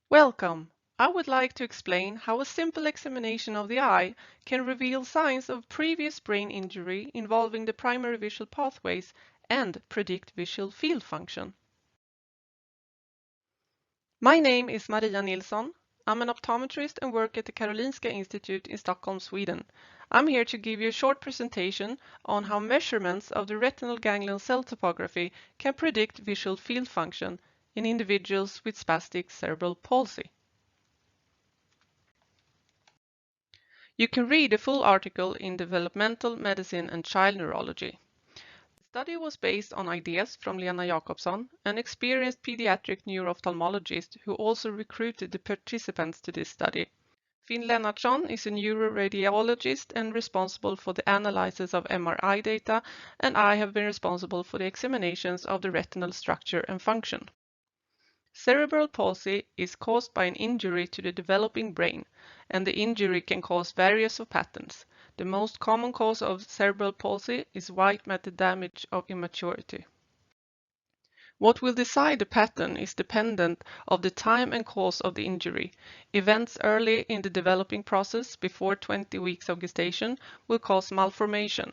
Welcome! I would like to explain how a simple examination of the eye can reveal signs of previous brain injury involving the primary visual pathways and predict visual field function. My name is Maria Nilsson. I'm an optometrist and work at the Karolinska Institute in Stockholm, Sweden. I'm here to give you a short presentation on how measurements of the retinal ganglion cell topography can predict visual field function in individuals with spastic cerebral palsy. You can read a full article in Developmental Medicine and Child Neurology. The study was based on ideas from Lena Jakobsson, an experienced pediatric neuro-ophthalmologist who also recruited the participants to this study. Finn Lennartsson is a neuroradiologist and responsible for the analysis of MRI data, and I have been responsible for the examinations of the retinal structure and function. Cerebral palsy is caused by an injury to the developing brain, and the injury can cause various patterns. The most common cause of cerebral palsy is white matter damage of immaturity. What will decide the pattern is dependent of the time and cause of the injury. Events early in the developing process, before 20 weeks of gestation, will cause malformation.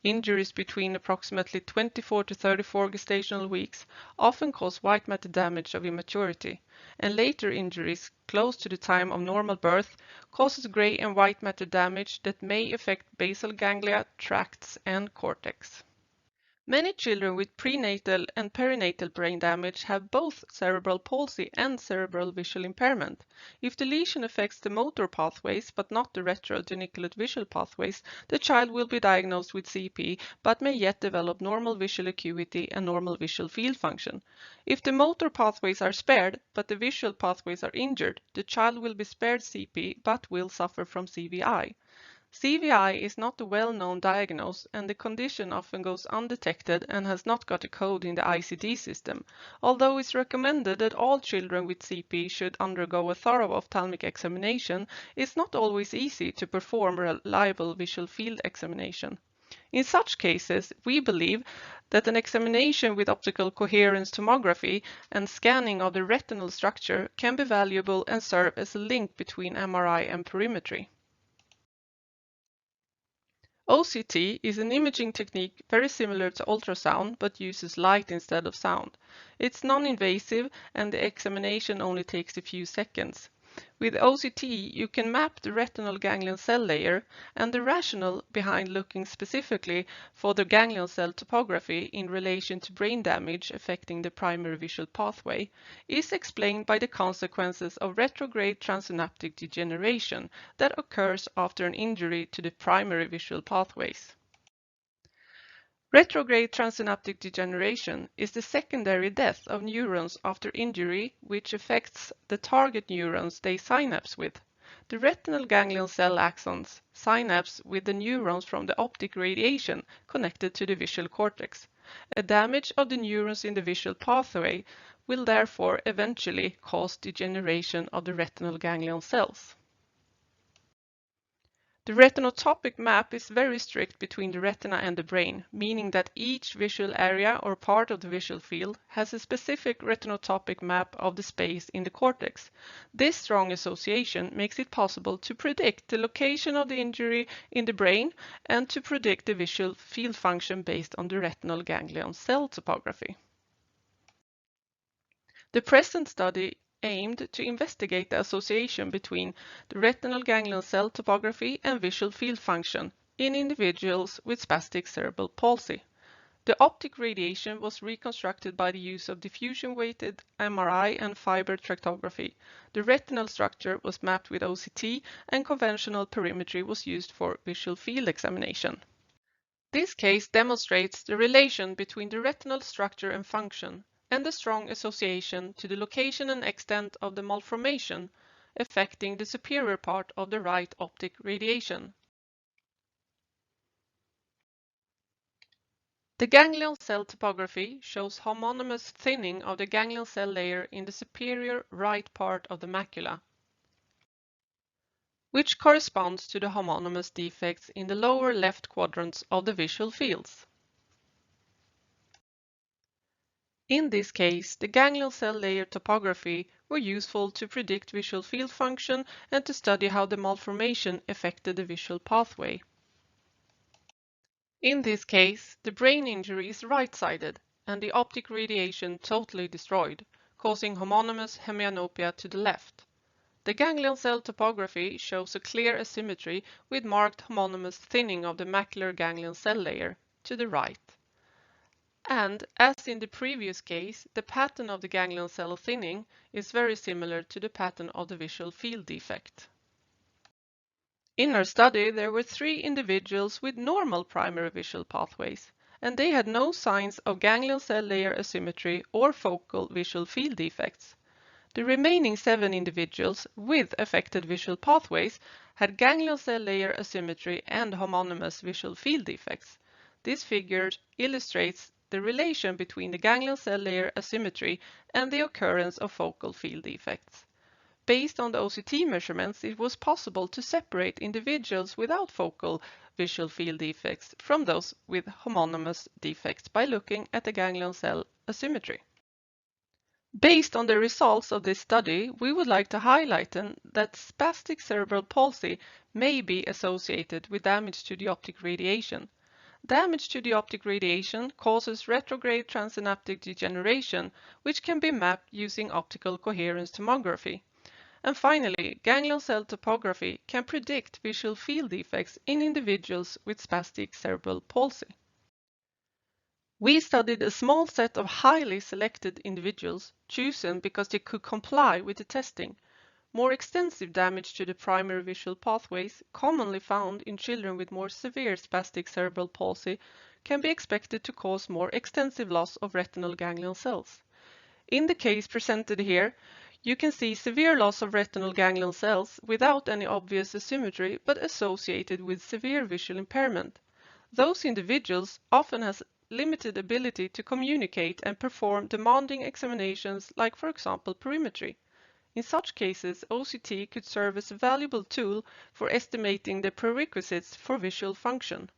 Injuries between approximately 24 to 34 gestational weeks often cause white matter damage of immaturity, and later injuries close to the time of normal birth causes gray and white matter damage that may affect basal ganglia, tracts, and cortex. Many children with prenatal and perinatal brain damage have both cerebral palsy and cerebral visual impairment. If the lesion affects the motor pathways but not the retrogeniculate visual pathways, the child will be diagnosed with CP but may yet develop normal visual acuity and normal visual field function. If the motor pathways are spared but the visual pathways are injured, the child will be spared CP but will suffer from CVI. CVI is not a well-known diagnosis, and the condition often goes undetected and has not got a code in the ICD system, although it's recommended that all children with CP should undergo a thorough ophthalmic examination. It's not always easy to perform reliable visual field examination. In such cases, we believe that an examination with optical coherence tomography and scanning of the retinal structure can be valuable and serve as a link between MRI and perimetry. OCT is an imaging technique very similar to ultrasound but uses light instead of sound. It's non-invasive and the examination only takes a few seconds. With OCT, you can map the retinal ganglion cell layer, and the rationale behind looking specifically for the ganglion cell topography in relation to brain damage affecting the primary visual pathway is explained by the consequences of retrograde transsynaptic degeneration that occurs after an injury to the primary visual pathways. Retrograde transsynaptic degeneration is the secondary death of neurons after injury, which affects the target neurons they synapse with. The retinal ganglion cell axons synapse with the neurons from the optic radiation connected to the visual cortex. A damage of the neurons in the visual pathway will therefore eventually cause degeneration of the retinal ganglion cells. The retinotopic map is very strict between the retina and the brain, meaning that each visual area or part of the visual field has a specific retinotopic map of the space in the cortex. This strong association makes it possible to predict the location of the injury in the brain and to predict the visual field function based on the retinal ganglion cell topography. The present study aimed to investigate the association between the retinal ganglion cell topography and visual field function in individuals with spastic cerebral palsy. The optic radiation was reconstructed by the use of diffusion-weighted MRI and fiber tractography. The retinal structure was mapped with OCT, and conventional perimetry was used for visual field examination. This case demonstrates the relation between the retinal structure and function and the strong association to the location and extent of the malformation affecting the superior part of the right optic radiation. The ganglion cell topography shows homonymous thinning of the ganglion cell layer in the superior right part of the macula, which corresponds to the homonymous defects in the lower left quadrants of the visual fields. In this case, the ganglion cell layer topography were useful to predict visual field function and to study how the malformation affected the visual pathway. In this case, the brain injury is right-sided and the optic radiation totally destroyed, causing homonymous hemianopia to the left. The ganglion cell topography shows a clear asymmetry with marked homonymous thinning of the macular ganglion cell layer to the right. And, as in the previous case, the pattern of the ganglion cell thinning is very similar to the pattern of the visual field defect. In our study, there were 3 individuals with normal primary visual pathways, and they had no signs of ganglion cell layer asymmetry or focal visual field defects. The remaining 7 individuals with affected visual pathways had ganglion cell layer asymmetry and homonymous visual field defects. This figure illustrates the relation between the ganglion cell layer asymmetry and the occurrence of focal field defects. Based on the OCT measurements, it was possible to separate individuals without focal visual field defects from those with homonymous defects by looking at the ganglion cell asymmetry. Based on the results of this study, we would like to highlight that spastic cerebral palsy may be associated with damage to the optic radiation. Damage to the optic radiation causes retrograde transsynaptic degeneration, which can be mapped using optical coherence tomography. And finally, ganglion cell topography can predict visual field defects in individuals with spastic cerebral palsy. We studied a small set of highly selected individuals, chosen because they could comply with the testing. More extensive damage to the primary visual pathways, commonly found in children with more severe spastic cerebral palsy, can be expected to cause more extensive loss of retinal ganglion cells. In the case presented here, you can see severe loss of retinal ganglion cells without any obvious asymmetry but associated with severe visual impairment. Those individuals often have limited ability to communicate and perform demanding examinations like, for example, perimetry. In such cases, OCT could serve as a valuable tool for estimating the prerequisites for visual function.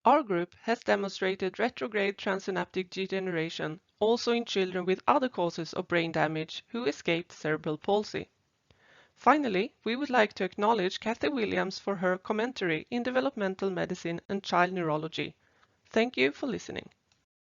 Our group has demonstrated retrograde transsynaptic degeneration also in children with other causes of brain damage who escaped cerebral palsy. Finally, we would like to acknowledge Kathy Williams for her commentary in Developmental Medicine and Child Neurology. Thank you for listening.